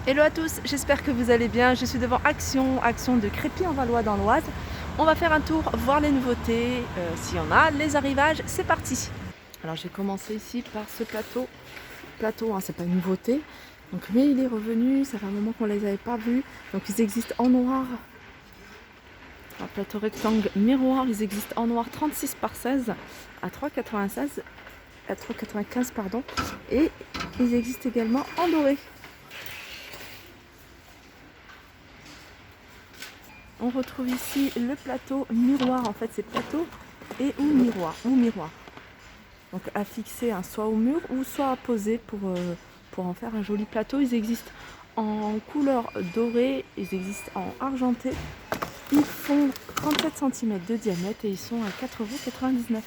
Hello à tous, j'espère que vous allez bien. Je suis devant Action de Crépy-en-Valois dans l'Oise. On va faire un tour, voir les nouveautés, s'il y en a, les arrivages, c'est parti. Alors j'ai commencé ici par ce plateau, hein, c'est pas une nouveauté, donc, mais il est revenu, ça fait un moment qu'on ne les avait pas vus. Donc ils existent en noir, un plateau rectangle miroir, ils existent en noir 36 par 16 à 3,96, à 3,95 pardon, et ils existent également en doré. On retrouve ici le plateau miroir, en fait c'est plateau et ou miroir. Donc à fixer soit au mur ou soit à poser pour en faire un joli plateau. Ils existent en couleur dorée, ils existent en argenté. Ils font 37 cm de diamètre et ils sont à 4,99 €.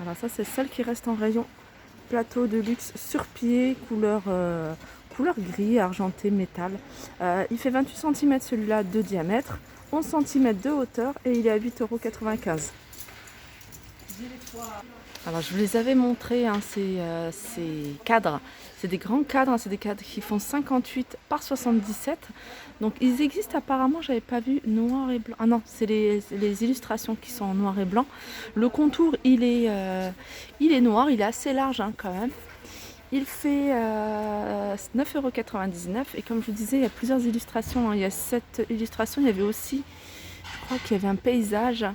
Alors ça c'est celle qui reste en rayon. Plateau de luxe sur pied, couleur gris, argenté, métal. Il fait 28 cm celui-là de diamètre, 11 cm de hauteur et il est à 8,95 €. Alors je vous les avais montrés, hein, ces cadres. C'est des grands cadres, hein, c'est des cadres qui font 58 par 77. Donc ils existent apparemment, j'avais pas vu noir et blanc. Ah non, c'est les illustrations qui sont en noir et blanc. Le contour il est noir, il est assez large hein, quand même. Il fait 9,99 € et comme je vous disais, il y a plusieurs illustrations. Hein. Il y a 7 illustrations, il y avait aussi, je crois qu'il y avait un paysage.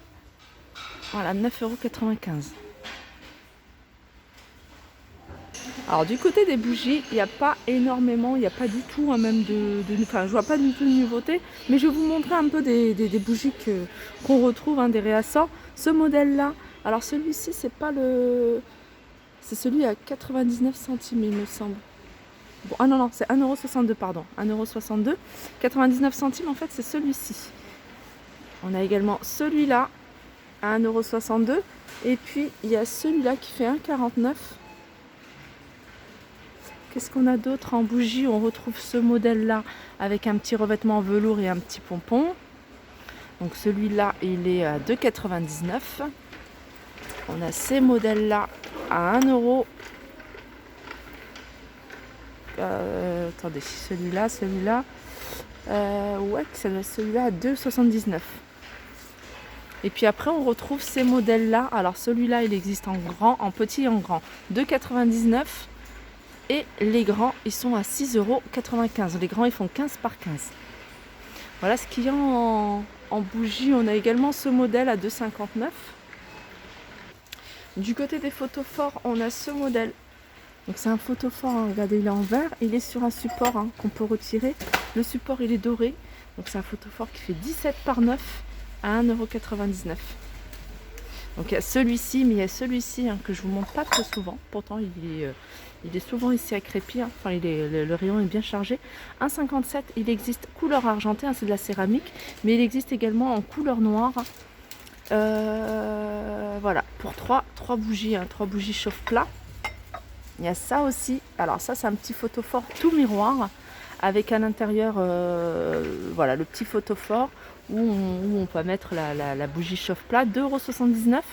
Voilà, 9,95 €. Alors du côté des bougies, il n'y a pas énormément, il n'y a pas du tout hein, même enfin je vois pas du tout de nouveauté, mais je vais vous montrer un peu des bougies qu'on retrouve, hein, des réassorts. Ce modèle là, alors celui-ci c'est pas le... C'est celui à 99 centimes il me semble. Bon, ah non, c'est 1,62 €, pardon. 1,62 €. 99 centimes, en fait, c'est celui-ci. On a également celui-là à 1,62 €. Et puis, il y a celui-là qui fait 1,49 €. Qu'est-ce qu'on a d'autre en bougie? On retrouve ce modèle-là avec un petit revêtement en velours et un petit pompon. Donc, celui-là, il est à 2,99 €. On a ces modèles-là à 1 €. Attendez, celui-là, ouais, celui-là à 2,79 €. Et puis après, on retrouve ces modèles-là. Alors celui-là, il existe en grand, en petit et en grand. 2,99 €. Et les grands, ils sont à 6,95 €. Les grands, ils font 15 par 15. Voilà ce qu'il y a en bougie. On a également ce modèle à 2,59 €. Du côté des photophores, on a ce modèle. Donc c'est un photophore, hein, regardez, il est en verre, il est sur un support hein, qu'on peut retirer. Le support il est doré, donc c'est un photophore qui fait 17 par 9 à 1,99 €. Donc il y a celui-ci, mais il y a celui-ci hein, que je vous montre pas très souvent, pourtant il est souvent ici à Crépy, hein. Enfin le rayon est bien chargé. 1,57 €, il existe couleur argentée, hein, c'est de la céramique, mais il existe également en couleur noire. Voilà, pour 3 bougies, hein, 3 bougies chauffe-plat. Il y a ça aussi. Alors ça c'est un petit photophore tout miroir avec à l'intérieur voilà, le petit photophore où on peut mettre la bougie chauffe-plat. 2,79 €.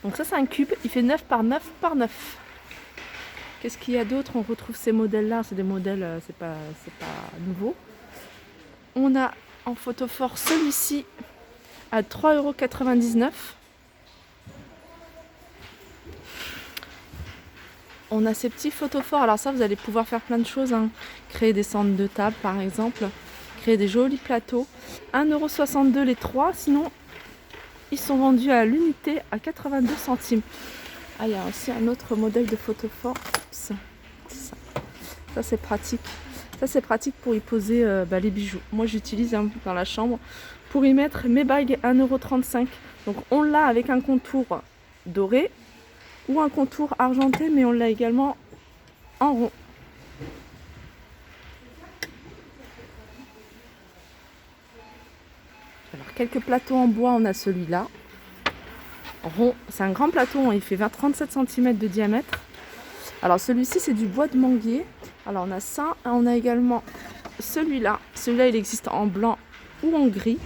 Donc ça c'est un cube, il fait 9 par 9 par 9. Qu'est-ce qu'il y a d'autre? On retrouve ces modèles-là, c'est des modèles, c'est pas nouveau. On a en photophore celui-ci à 3,99 €. On a ces petits photophores, alors ça vous allez pouvoir faire plein de choses, hein. Créer des centres de table par exemple, créer des jolis plateaux. 1,62 € les 3, sinon ils sont vendus à l'unité à 82 centimes. Ah, il y a aussi un autre modèle de photophore. Ça c'est pratique. Ça c'est pratique pour y poser les bijoux. Moi j'utilise hein, dans la chambre pour y mettre mes bagues 1,35 €. Donc on l'a avec un contour doré ou un contour argenté, mais on l'a également en rond. Alors quelques plateaux en bois, on a celui-là. Rond, c'est un grand plateau, il fait 37 cm de diamètre. Alors celui-ci c'est du bois de manguier. Alors on a ça, on a également celui-là. Celui-là il existe en blanc ou en gris.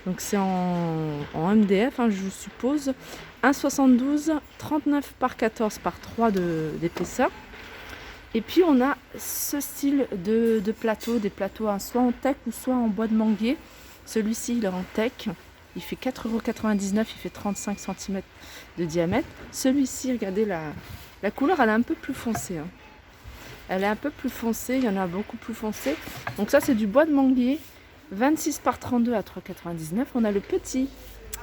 Donc c'est en MDF, hein, je suppose. 1,72 €, 39 par 14 par 3 d'épaisseur. Et puis on a ce style de plateau, des plateaux soit en teck ou soit en bois de manguier. Celui-ci il est en teck, il fait 4,99 €, il fait 35 cm de diamètre. Celui-ci, regardez la couleur, elle est un peu plus foncée. Hein. Elle est un peu plus foncée, il y en a beaucoup plus foncé. Donc ça c'est du bois de manguier, 26 par 32 à 3,99 €. On a le petit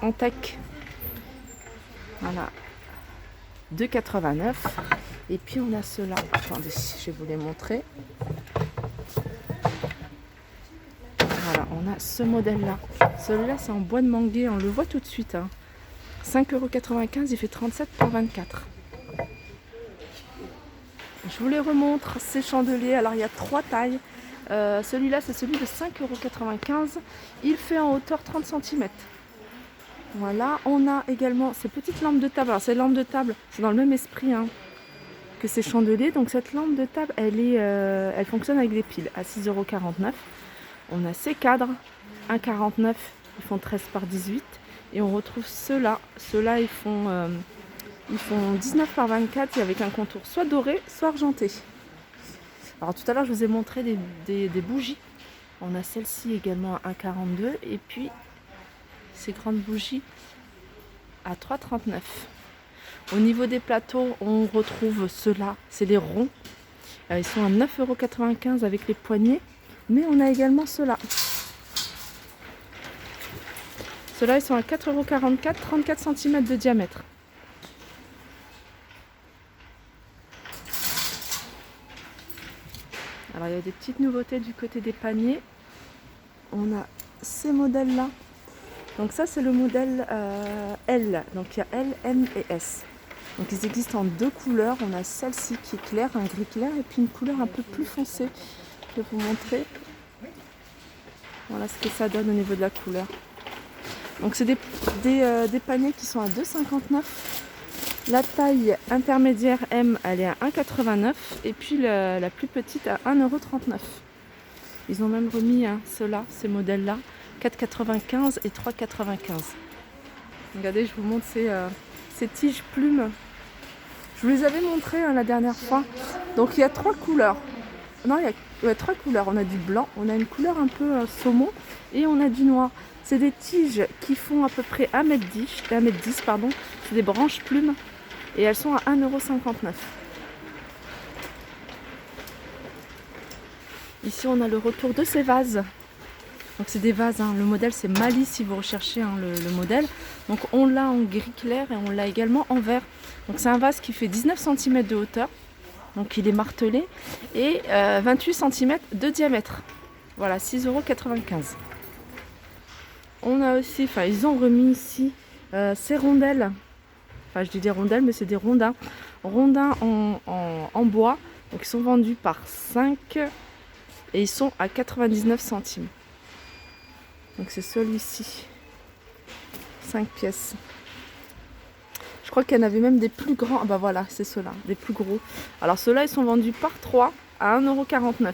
en teck, voilà, 2,89 €. Et puis on a ceux-là, attendez, je vais vous les montrer. Voilà, on a ce modèle-là. Celui-là, c'est en bois de manguier, on le voit tout de suite. Hein. 5,95 €, il fait 37 par 24. Je vous les remontre, ces chandeliers. Alors, il y a 3 tailles. Celui-là, c'est celui de 5,95 €. Il fait en hauteur 30 cm. Voilà, on a également ces petites lampes de table. Alors, ces lampes de table, c'est dans le même esprit hein, que ces chandeliers. Donc, cette lampe de table, elle fonctionne avec des piles à 6,49 €. On a ces cadres, 1,49 €, ils font 13 par 18. Et on retrouve ceux-là. Ceux-là, ils font 19 par 24 et avec un contour soit doré, soit argenté. Alors tout à l'heure, je vous ai montré des bougies. On a celle-ci également à 1,42 € et puis ces grandes bougies à 3,39 €. Au niveau des plateaux, on retrouve ceux-là, c'est les ronds. Ils sont à 9,95 € avec les poignées, mais on a également ceux-là. Ceux-là, ils sont à 4,44 €, 34 cm de diamètre. Alors, il y a des petites nouveautés du côté des paniers. On a ces modèles-là. Donc ça, c'est le modèle L. Donc il y a L, M et S. Donc ils existent en 2 couleurs. On a celle-ci qui est claire, un gris clair, et puis une couleur un peu plus foncée. Je vais vous montrer. Voilà ce que ça donne au niveau de la couleur. Donc c'est des paniers qui sont à 2,59 €. La taille intermédiaire M, elle est à 1,89 € et puis la plus petite à 1,39 €. Ils ont même remis hein, ceux-là, ces modèles-là, 4,95 € et 3,95 €. Regardez, je vous montre ces tiges plumes. Je vous les avais montrées hein, la dernière fois. Donc il y a 3 couleurs. Non, il y a 3 couleurs. On a du blanc, on a une couleur un peu saumon et on a du noir. C'est des tiges qui font à peu près 1,10 m. C'est des branches plumes. Et elles sont à 1,59 €. Ici, on a le retour de ces vases. Donc, c'est des vases. Hein. Le modèle, c'est Mali si vous recherchez hein, le modèle. Donc, on l'a en gris clair et on l'a également en vert. Donc, c'est un vase qui fait 19 cm de hauteur. Donc, il est martelé. Et 28 cm de diamètre. Voilà, 6,95 €. On a aussi, enfin, ils ont remis ici ces rondelles. Enfin, je dis des rondelles, mais c'est des rondins. Rondins en bois. Donc, ils sont vendus par 5 et ils sont à 99 centimes. Donc, c'est celui-ci. 5 pièces. Je crois qu'il y en avait même des plus grands. Ah, bah voilà, c'est ceux-là, des plus gros. Alors, ceux-là, ils sont vendus par 3 à 1,49 €.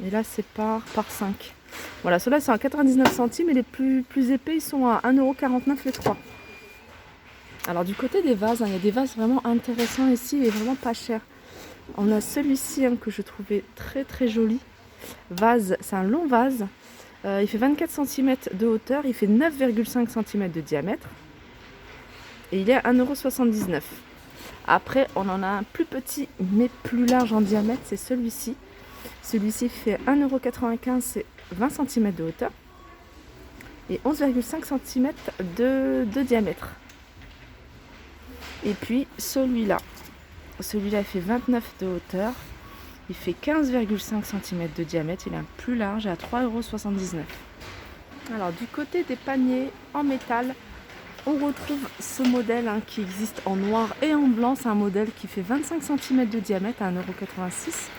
Et là, c'est par 5. Voilà, ceux-là sont à 99 centimes et les plus épais, ils sont à 1,49 € les 3. Alors du côté des vases, hein, il y a des vases vraiment intéressants ici et vraiment pas chers. On a celui-ci hein, que je trouvais très très joli. Vase, c'est un long vase. Il fait 24 cm de hauteur, il fait 9,5 cm de diamètre. Et il est à 1,79 €. Après, on en a un plus petit mais plus large en diamètre, c'est celui-ci. Celui-ci fait 1,95 €, c'est 20 cm de hauteur et 11,5 cm de diamètre. Et puis celui-là fait 29 de hauteur, il fait 15,5 cm de diamètre, il est un plus large à 3,79 €. Alors du côté des paniers en métal, on retrouve ce modèle hein, qui existe en noir et en blanc. C'est un modèle qui fait 25 cm de diamètre à 1,86 €.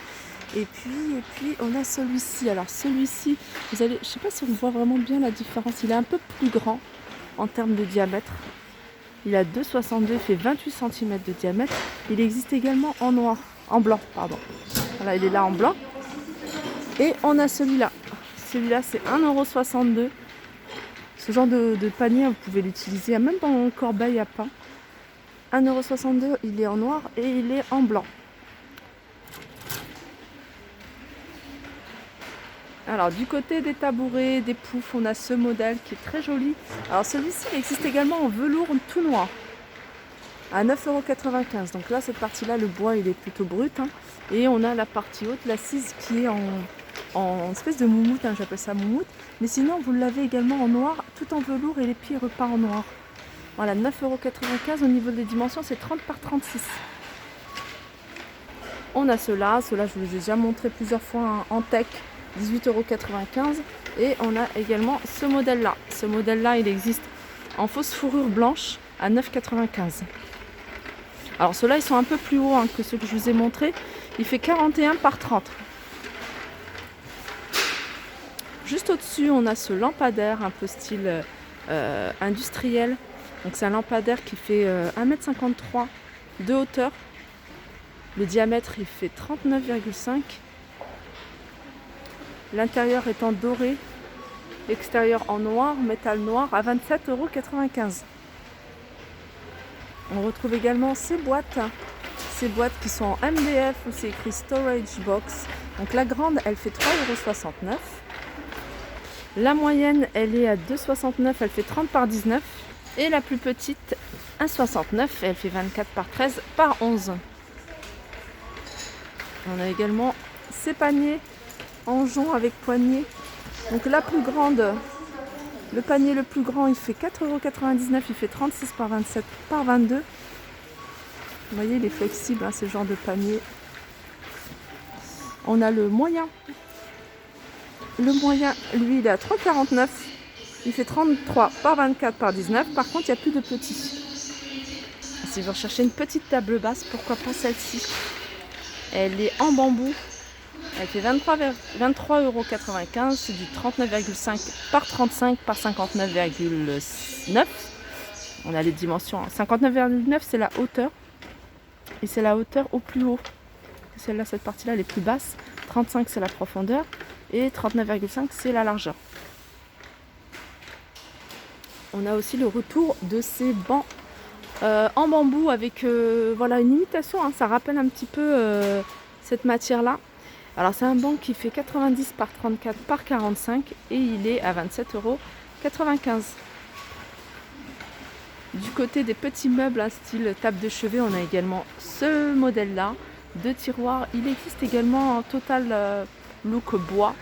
Et puis on a celui-ci. Alors celui-ci, je ne sais pas si on voit vraiment bien la différence. Il est un peu plus grand en termes de diamètre. Il a 2,62, il fait 28 cm de diamètre. Il existe également en noir, en blanc, pardon. Voilà, il est là en blanc. Et on a celui-là. Celui-là, c'est 1,62 €. Ce genre de panier, vous pouvez l'utiliser même dans une corbeille à pain. 1,62 €, il est en noir et il est en blanc. Alors du côté des tabourets, des poufs, on a ce modèle qui est très joli. Alors celui-ci il existe également en velours tout noir à 9,95 €. Donc là cette partie là, le bois il est plutôt brut, hein. Et on a la partie haute, l'assise qui est en espèce de moumoute, hein, j'appelle ça moumoute. Mais sinon vous l'avez également en noir, tout en velours et les pieds repeints en noir. Voilà, 9,95 €. Au niveau des dimensions, c'est 30 par 36. On a ceux-là je vous les ai déjà montré plusieurs fois, hein, en tech, 18,95 €. Et on a également ce modèle-là. Ce modèle-là, il existe en fausse fourrure blanche à 9,95 €. Alors ceux-là, ils sont un peu plus hauts, hein, que ceux que je vous ai montrés. Il fait 41 par 30. Juste au-dessus, on a ce lampadaire un peu style industriel. Donc c'est un lampadaire qui fait 1,53 m de hauteur. Le diamètre, il fait 39,5. L'intérieur étant doré, l'extérieur en noir, métal noir, à 27,95 €. On retrouve également ces boîtes qui sont en MDF où c'est écrit Storage Box. Donc la grande, elle fait 3,69 €. La moyenne, elle est à 2,69 €, elle fait 30 par 19. Et la plus petite, 1,69 €, elle fait 24 par 13 par 11. On a également ces paniers en jonc avec poignée. Donc la plus grande, le panier le plus grand, il fait 4,99 €, il fait 36 par 27 par 22. Vous voyez, il est flexible, hein, ce genre de panier. On a le moyen. Le moyen, lui, il est à 3,49 €. Il fait 33 par 24 par 19. Par contre, il n'y a plus de petits. Si vous recherchez une petite table basse, pourquoi pas celle-ci. Elle est en bambou. Elle fait 23,95 €. C'est du 39,5 par 35 par 59,9. On a les dimensions. 59,9, c'est la hauteur. Et c'est la hauteur au plus haut. Celle-là, cette partie-là, elle est plus basse. 35, c'est la profondeur. Et 39,5, c'est la largeur. On a aussi le retour de ces bancs en bambou avec voilà, une imitation, hein. Ça rappelle un petit peu cette matière-là. Alors c'est un banc qui fait 90 par 34 par 45 et il est à 27,95 €. Du côté des petits meubles, hein, style table de chevet, on a également ce modèle-là de tiroir. Il existe également en total look bois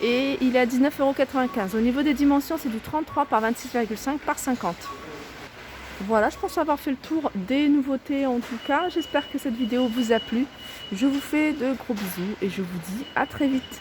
et il est à 19,95 €. Au niveau des dimensions, c'est du 33 par 26,5 par 50. Voilà, je pense avoir fait le tour des nouveautés en tout cas. J'espère que cette vidéo vous a plu. Je vous fais de gros bisous et je vous dis à très vite.